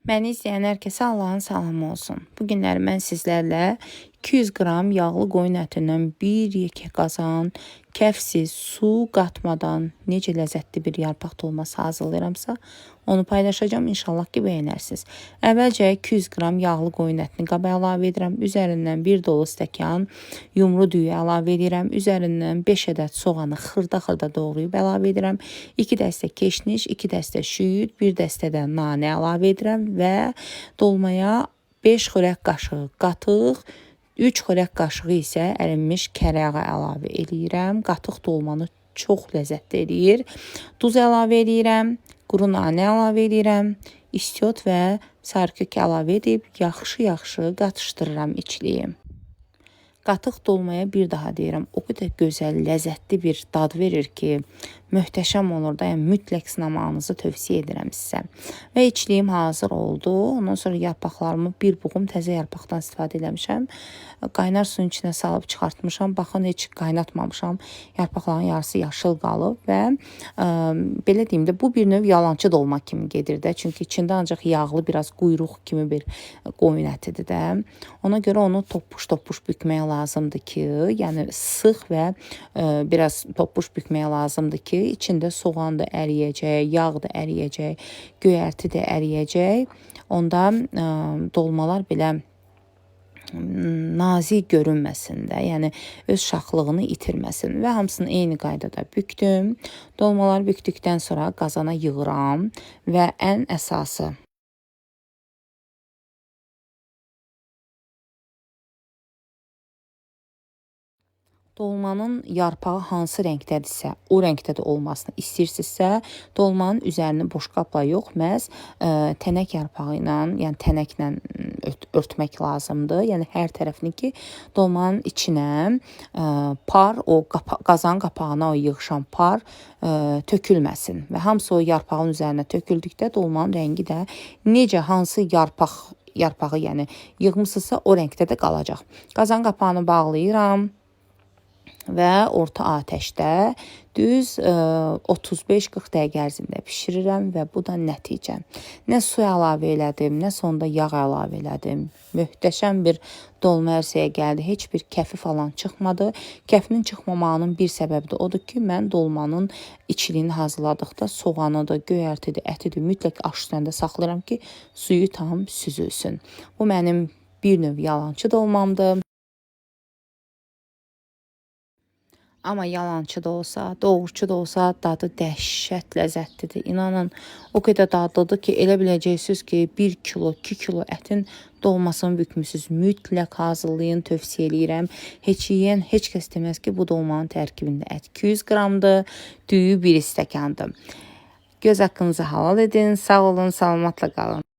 Məni izləyən hər kəsə Allahın salamı olsun. Bu günləri mən sizlərlə 200 qram yağlı qoyun ətindən bir yekə qazan, kəfsiz, su qatmadan necə ləzzətli bir yarpaq dolması hazırlayıramsa, onu paylaşacağım. İnşallah ki, bəyənərsiniz. Əvvəlcə 200 qram yağlı qoyun ətini qaba əlavə edirəm. Üzərindən 1 dolu stəkan yumru düyü əlavə edirəm. Üzərindən 5 ədəd soğanı xırda-xırda doğrayıb əlavə edirəm. 2 dəstə keşniş, 2 dəstə şüyüd, 1 dəstə də nanə əlavə edirəm və dolmaya 5 xörək qaşığı qatıq, 3 xörək qaşığı isə ərinmiş kərəyağı əlavə edirəm. Qatıq dolmanı çox ləzzətli eləyir. Duz əlavə edirəm, quru nanə əlavə edirəm, istiot və sarıkök əlavə edib yaxşı-yaxşı qatışdırıram içliyim. Qatıq dolmaya bir daha deyirəm, o qədər gözəl, ləzzətli bir dad verir ki, möhtəşəm olur da, yəni mütləq sınamağınızı tövsiyə edirəm sizə. Və içliyim hazır oldu. Ondan sonra yarpaqlarımı bir buğum təzə yarpaqdan istifadə eləmişəm. Qaynar suyun içinə salıb çıxartmışam. Baxın, heç qaynatmamışam. Yarpaqların yarısı yaşıl qalıb və belə deyim də, bu bir növ yalançı dolma kimi gedir də. Çünki içində ancaq yağlı, biraz quyruq kimi bir qoyun ətidir də. Ona görə onu toppuş-toppuş bükmək lazımdır ki, yəni sıx və biraz toppuş bükmək lazımdır ki, içində soğan da əriyəcək, yağ da əriyəcək, göyərti də əriyəcək. Onda dolmalar belə nazik görünməsin də, yəni öz şaxlığını itirməsin və hamısını eyni qaydada bükdüm. Dolmaları bükdükdən sonra qazana yığıram və ən əsası dolmanın yarpağı hansı rəngdədirsə, o rəngdə də olmasını istəyirsinizsə, dolmanın üzərini boşqabla yox, məhz tənək yarpağı ilə, yəni tənəklə örtmək lazımdır. Yəni hər tərəfini ki, dolmanın içinə par, o qazan qapağına o yığışan par tökülməsin və hamısı o yarpağın üzərinə töküldükdə dolmanın rəngi də necə, hansı yarpağı yəni yığmısınızsa o rəngdə də qalacaq. Qazan qapağını bağlayıram və orta atəşdə düz 35-40 dəqiqə ərzində bişirirəm və bu da nəticəm. Nə su əlavə elədim, nə sonda yağ əlavə elədim. Möhtəşəm bir dolma ərsəyə gəldi. Heç bir kəfi falan çıxmadı. Kəfinin çıxmamağının bir səbəbi də odur ki, mən dolmanın içiliyini hazırladıqda soğanı da, göyərti də, əti də mütləq aş üstündə saxlayıram ki, suyu tam süzülsün. Bu mənim bir növ yalançı dolmamdır. Amma yalançı da olsa, doğruçu da olsa dadı dəhşət ləzzətlidir. İnanın, o qədər dadlıdır ki, elə biləcəksiniz ki, 1 kilo, 2 kilo ətin dolmasını bükmüsünüz. Mütləq hazırlayın, tövsiyə eləyirəm. Heç yeyən, heç kəs deməz ki, bu dolmanın tərkibində ət 200 qramdır, düyü 1 stəkandır. Göz haqqınızı halal edin, sağ olun, salamatla qalın.